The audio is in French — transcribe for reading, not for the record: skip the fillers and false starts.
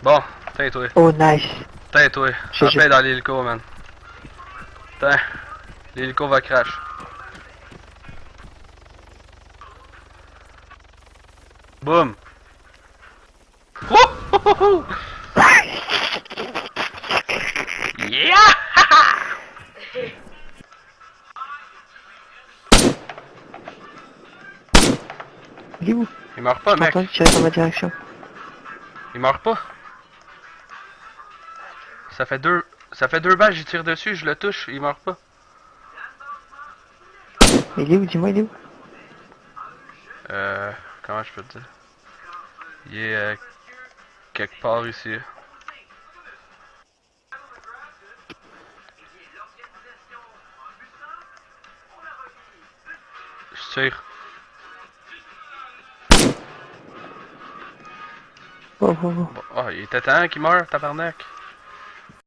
Bon, tiens toi. Oh, nice. Tiens toi. J'ai- En paix dans l'hélico, man. Tiens. L'hélico va crash. Boum. Oh, oh, oh, oh. Yeah! Il est où? Il meurt pas, J'ai mec. entendu tirer dans ma direction. Il meurt pas. Ça fait deux balles, j'y tire dessus, je le touche, il meurt pas. Il est où? Dis-moi, il est où? Comment je peux te dire? Il est quelque part ici. Je tire. Oh, oh, oh. Bon, oh, il était temps qu'il meurt, tabarnak.